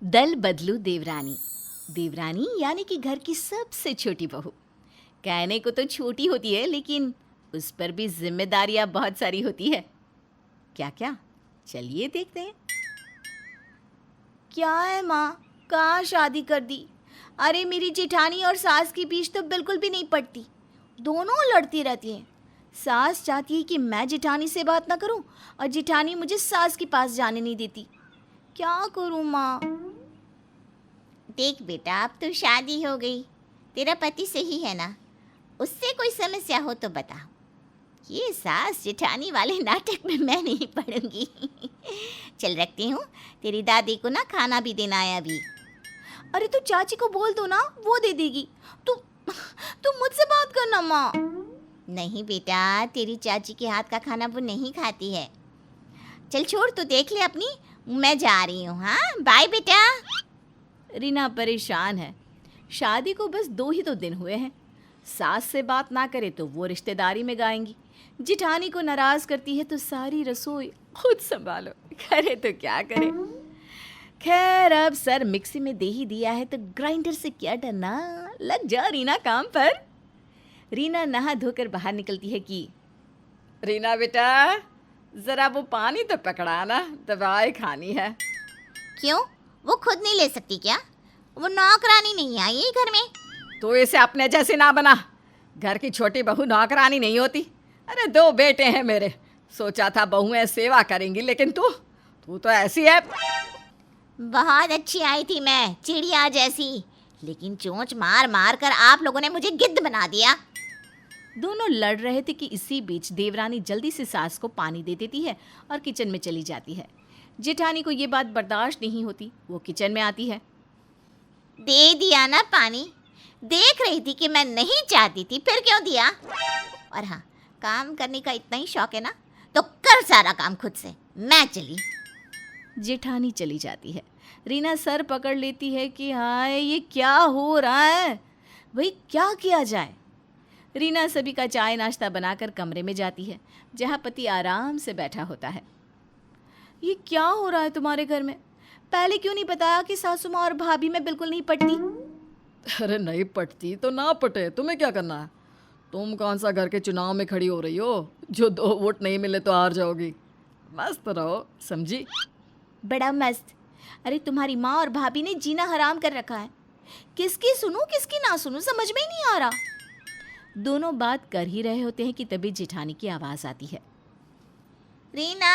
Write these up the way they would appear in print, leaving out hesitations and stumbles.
दल बदलू देवरानी। देवरानी यानी कि घर की सबसे छोटी बहू। कहने को तो छोटी होती है लेकिन उस पर भी जिम्मेदारियां बहुत सारी होती है। क्या क्या, चलिए देखते हैं। क्या है माँ, कहाँ शादी कर दी? अरे मेरी जेठानी और सास के बीच तो बिल्कुल भी नहीं पड़ती, दोनों लड़ती रहती हैं। सास चाहती है कि मैं जेठानी से बात ना करूं और जेठानी मुझे सास के पास जाने नहीं देती। क्या करूं माँ? देख बेटा, अब तो शादी हो गई, तेरा पति सही है ना? उससे कोई समस्या हो तो बताओ। ये सास जेठानी वाले नाटक में मैं नहीं पढ़ूंगी। चल रखती हूँ, तेरी दादी को ना खाना भी देना है अभी। अरे तो चाची को बोल दो ना, वो दे देगी। तू मुझसे बात करना माँ। नहीं बेटा, तेरी चाची के हाथ का खाना वो नहीं खाती है। चल छोड़, तू देख ले अपनी, मैं जा रही हूँ। हाँ, बाय बेटा। रीना परेशान है। शादी को बस 2 ही तो दिन हुए हैं। सास से बात ना करे तो वो रिश्तेदारी में गाएंगी, जिठानी को नाराज करती है तो सारी रसोई खुद संभालो। करे तो क्या करे। खैर अब सर मिक्सी में दे ही दिया है तो ग्राइंडर से क्या डरना, लग जा रीना काम पर। रीना नहा धोकर बाहर निकलती है कि रीना बेटा, जरा वो पानी तो पकड़ाना, दवाई खानी है। क्यों, वो खुद नहीं ले सकती क्या? वो नौकरानी नहीं आई है घर में? तो इसे अपने जैसे ना बना। घर की छोटी बहू नौकरानी नहीं होती। अरे 2 बेटे हैं मेरे, सोचा था बहुएं सेवा करेंगी, लेकिन तू तो ऐसी है। बहुत अच्छी आई थी मैं, चिड़िया जैसी, लेकिन चोंच मार मार कर आप लोगों ने मुझे गिद्ध बना दिया। दोनों लड़ रहे थे कि इसी बीच देवरानी जल्दी से सास को पानी दे देती है और किचन में चली जाती है। जेठानी को ये बात बर्दाश्त नहीं होती, वो किचन में आती है। दे दिया ना पानी, देख रही थी कि मैं नहीं चाहती थी, फिर क्यों दिया? और हाँ, काम करने का इतना ही शौक है ना, तो कर सारा काम खुद से। मैं चली। जेठानी चली जाती है। रीना सर पकड़ लेती है कि हाय ये क्या हो रहा है, भाई क्या किया जाए। रीना सभी का चाय नाश्ता बनाकर कमरे में जाती है जहाँ पति आराम से बैठा होता है। ये क्या हो रहा है तुम्हारे घर में? पहले क्यों नहीं बताया कि सासू माँ और भाभी में बिल्कुल नहीं पटती? अरे नहीं पटती तो ना पटे, तुम्हें क्या करना है? तुम कौन सा घर के चुनाव में खड़ी हो रही हो जो 2 वोट नहीं मिले तो हार जाओगी? मस्त रहो, समझी? बड़ा मस्त। अरे तुम्हारी माँ और भाभी ने जीना हराम कर रखा है, किसकी सुनूं किसकी ना सुनूं समझ में ही नहीं आ रहा। दोनों बात कर ही रहे होते हैं कि तभी जेठानी की आवाज़ आती है। रीना,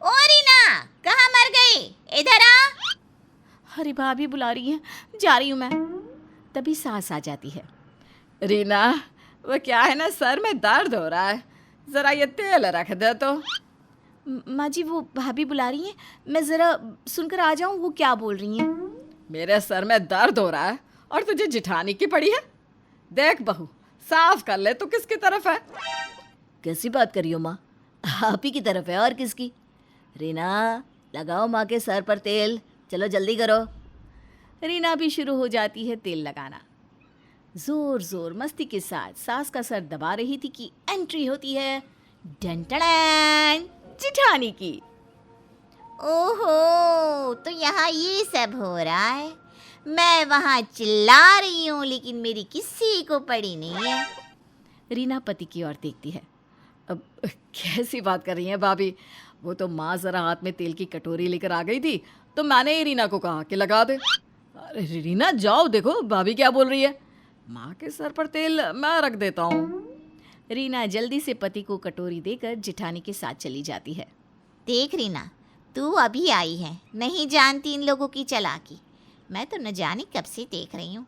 ओ रीना, कहाँ मर गई? इधर आ। अरे भाभी बुला रही हैं, जा रही हूँ मैं। तभी सास आ जाती है। रीना, वो क्या है ना, सर में दर्द हो रहा है, ज़रा ये तेल रख दे तो। माँ जी वो भाभी बुला रही हैं, मैं ज़रा सुनकर आ जाऊँ वो क्या बोल रही हैं। मेरे सर में दर्द हो रहा है और तुझे जिठानी की पड़ी है। देख बहू, साफ कर ले, तू किसकी तरफ है? कैसी बात कर रही हो माँ, आप ही की तरफ है और किसकी? रीना लगाओ माँ के सर पर तेल, चलो जल्दी करो। रीना भी शुरू हो जाती है तेल लगाना। जोर जोर मस्ती के साथ सास का सर दबा रही थी कि एंट्री होती है डंटड़ैन जिठानी की। ओहो, तो यहाँ ये सब हो रहा है। मैं वहाँ चिल्ला रही हूँ लेकिन मेरी किसी को पड़ी नहीं है। रीना पति की ओर देखती है। अब कैसी बात कर रही हैं भाभी? वो तो माँ ज़रा हाथ में तेल की कटोरी लेकर आ गई थी तो मैंने ही रीना को कहा कि लगा दे। अरे रीना जाओ, देखो भाभी क्या बोल रही है। माँ के सर पर तेल मैं रख देता हूँ। रीना जल्दी से पति को कटोरी देकर जिठानी के साथ चली जाती है। देख रीना, तू अभी आई है, नहीं जानती इन लोगों की चालाकी। मैं तो न जाने कब से देख रही हूँ।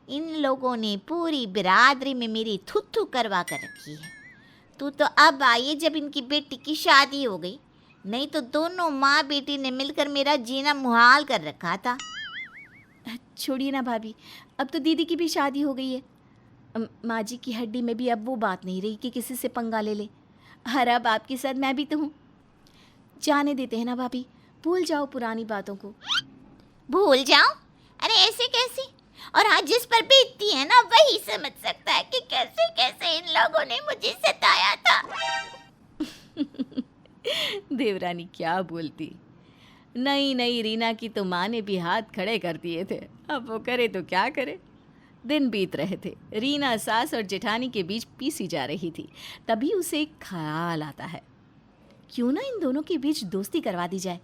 इन लोगों ने पूरी बिरादरी में मेरी थू करवा कर रखी है। तू तो अब आई है जब इनकी बेटी की शादी हो गई, नहीं तो दोनों माँ बेटी ने मिलकर मेरा जीना मुहाल कर रखा था। छोड़िए ना भाभी, अब तो दीदी की भी शादी हो गई है। माँ जी की हड्डी में भी अब वो बात नहीं रही कि किसी से पंगा ले ले। हर अब आपके साथ मैं भी तो हूँ। जाने देते हैं ना भाभी, भूल जाओ पुरानी बातों को। भूल जाऊं? अरे ऐसे कैसे? और हाँ, जिस पर बीतती है ना वही समझ सकता है कि कैसे कैसे इन लोगों ने मुझे सताया था। देवरानी क्या बोलती। नई नई रीना की तो माँ ने भी हाथ खड़े कर दिए थे, अब वो करे तो क्या करे। दिन बीत रहे थे। रीना सास और जेठानी के बीच पीसी जा रही थी। तभी उसे एक ख्याल आता है, क्यों ना इन दोनों के बीच दोस्ती करवा दी जाए।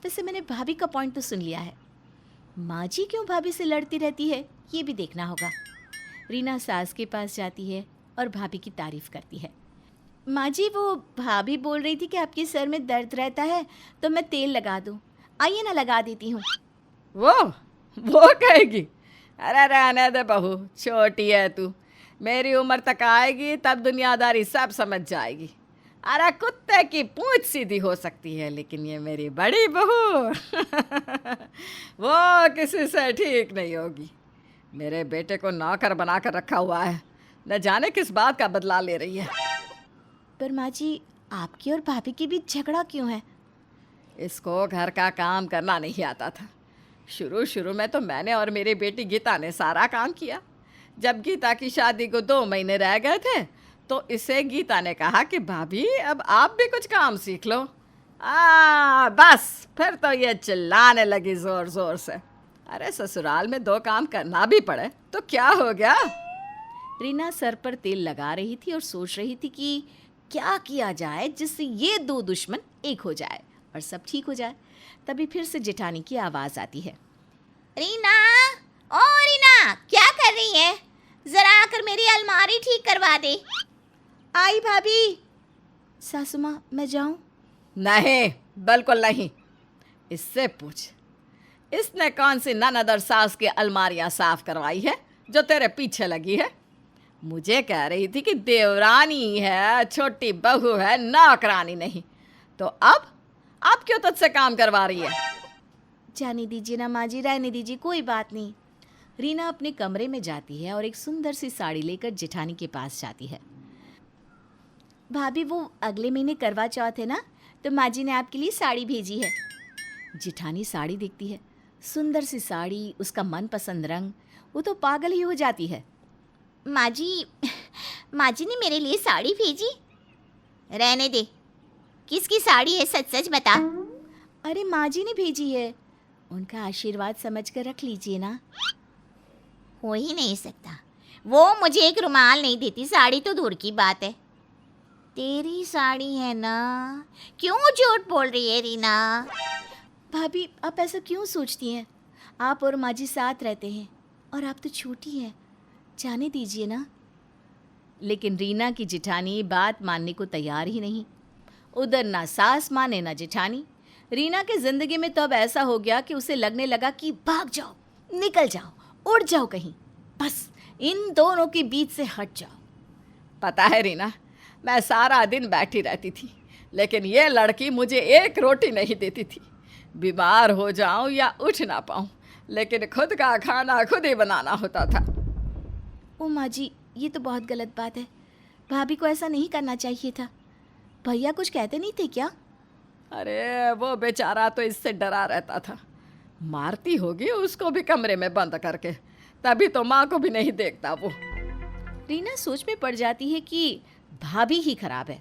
वैसे मैंने भाभी का पॉइंट तो सुन लिया है, माँ जी क्यों भाभी से लड़ती रहती है ये भी देखना होगा। रीना सास के पास जाती है और भाभी की तारीफ करती है। माँ जी, वो भाभी बोल रही थी कि आपके सर में दर्द रहता है तो मैं तेल लगा दूँ, आइए ना लगा देती हूँ। वो कहेगी, अरे रहने दे बहू, छोटी है तू, मेरी उम्र तक आएगी तब दुनियादारी सब समझ जाएगी। अरे कुत्ते की पूंछ सीधी हो सकती है, लेकिन ये मेरी बड़ी बहू वो किसी से ठीक नहीं होगी। मेरे बेटे को नौकर बना कर रखा हुआ है, न जाने किस बात का बदला ले रही है। पर माँ जी, आपकी और भाभी के बीच झगड़ा क्यों है? इसको घर का काम करना नहीं आता था। शुरू शुरू में तो मैंने और मेरी बेटी गीता ने सारा काम किया। जब गीता की शादी को 2 महीने रह गए थे तो इसे गीता ने कहा कि भाभी अब आप भी कुछ काम सीख लो। बस फिर तो ये चिल्लाने लगी ज़ोर ज़ोर से। अरे ससुराल में 2 काम करना भी पड़े तो क्या हो गया। रीना सर पर तेल लगा रही थी और सोच रही थी कि क्या किया जाए जिससे ये 2 दुश्मन एक हो जाए और सब ठीक हो जाए। तभी फिर से जेठानी की आवाज़ आती है, रीना, ओ रीना, क्या कर रही है? जरा आकर मेरी अलमारी ठीक करवा दे। आई भाभी। सासू माँ, मैं जाऊँ? नहीं, बिल्कुल नहीं। इससे पूछ, इसने कौन सी ननद और सास की अलमारियां साफ करवाई है जो तेरे पीछे लगी है? मुझे कह रही थी कि देवरानी है, छोटी बहू है, नौकरानी नहीं। तो अब क्यों तुझसे काम करवा रही है? जाने दीजिए ना माँ जी, रहने दीजिए, कोई बात नहीं। रीना अपने कमरे में जाती है और एक सुंदर सी साड़ी लेकर जेठानी के पास जाती है। भाभी, वो अगले महीने करवा चौथ है ना, तो माँ जी ने आपके लिए साड़ी भेजी है। जेठानी साड़ी देखती है, सुंदर सी साड़ी, उसका मनपसंद रंग, वो तो पागल ही हो जाती है। माँ जी ने मेरे लिए साड़ी भेजी? रहने दे, किसकी साड़ी है, सच सच बता। अरे माँ जी ने भेजी है, उनका आशीर्वाद समझकर रख लीजिए ना। हो ही नहीं सकता, वो मुझे एक रुमाल नहीं देती, साड़ी तो दूर की बात है। तेरी साड़ी है ना, क्यों झूठ बोल रही है रीना? भाभी, आप ऐसा क्यों सोचती हैं? आप और माँ जी साथ रहते हैं और आप तो छोटी हैं, जाने दीजिए ना। लेकिन रीना की जेठानी बात मानने को तैयार ही नहीं। उधर ना सास माने ना जेठानी। रीना के ज़िंदगी में तो अब ऐसा हो गया कि उसे लगने लगा कि भाग जाओ, निकल जाओ, उड़ जाओ कहीं, बस इन दोनों के बीच से हट जाओ। पता है रीना, मैं सारा दिन बैठी रहती थी, लेकिन ये लड़की मुझे एक रोटी नहीं देती थी। बीमार हो जाऊं या उठ ना पाऊं, लेकिन खुद का खाना खुद ही बनाना होता था। ओ माँ जी, ये तो बहुत गलत बात है। भाभी को ऐसा नहीं करना चाहिए था। भैया कुछ कहते नहीं थे क्या? अरे वो बेचारा तो इससे डरा रहता था, मारती होगी उसको भी कमरे में बंद करके, तभी तो माँ को भी नहीं देखता वो। रीना सोच में पड़ जाती है कि भाभी ही खराब है।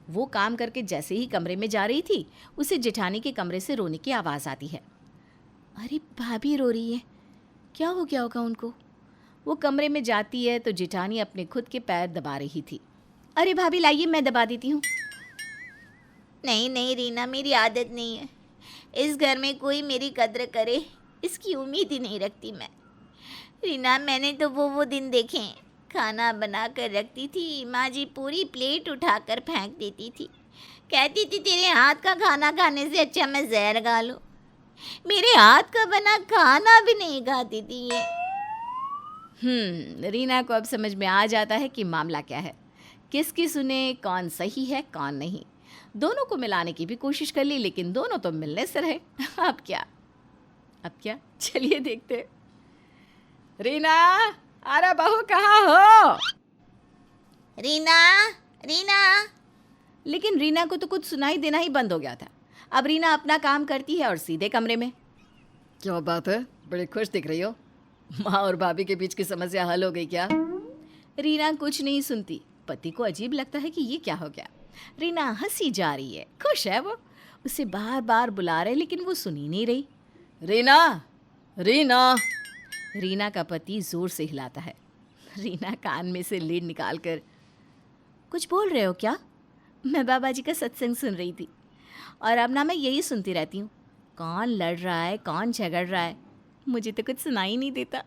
वो काम करके जैसे ही कमरे में जा रही थी, उसे जेठानी के कमरे से रोने की आवाज़ आती है। अरे भाभी रो रही है, क्या हो गया होगा उनको? वो कमरे में जाती है तो जेठानी अपने खुद के पैर दबा रही थी। अरे भाभी लाइए, मैं दबा देती हूँ। नहीं नहीं रीना, मेरी आदत नहीं है, इस घर में कोई मेरी कद्र करे इसकी उम्मीद ही नहीं रखती मैं। रीना, मैंने तो वो दिन देखे हैं, खाना बना कर रखती थी, माँ जी पूरी प्लेट उठाकर फेंक देती थी, कहती थी तेरे हाथ का खाना खाने से अच्छा मैं जहर खा लूं। मेरे हाथ का बना खाना भी नहीं खाती थी ये। रीना को अब समझ में आ जाता है कि मामला क्या है, किसकी सुने, कौन सही है कौन नहीं। दोनों को मिलाने की भी कोशिश कर ली, लेकिन दोनों तो मिलने से रहे। अब क्या, चलिए देखते। रीना, अरे बहू कहाँ हो? रीना, रीना। लेकिन रीना को तो कुछ सुनाई देना ही बंद हो गया था। अब रीना अपना काम करती है और सीधे कमरे में। क्या बात है, बड़ी खुश दिख रही हो। माँ और भाभी के बीच की समस्या हल हो गई क्या? रीना कुछ नहीं सुनती। पति को अजीब लगता है कि ये क्या हो गया। रीना हंसी जा रही है, खुश है वो। उसे बार बार बुला रहे लेकिन वो सुन ही नहीं रही। रीना, रीना। रीना का पति जोर से हिलाता है। रीना कान में से लीड निकाल कर, कुछ बोल रहे हो क्या? मैं बाबा जी का सत्संग सुन रही थी और अब ना मैं यही सुनती रहती हूँ, कौन लड़ रहा है, कौन झगड़ रहा है, मुझे तो कुछ सुनाई नहीं देता।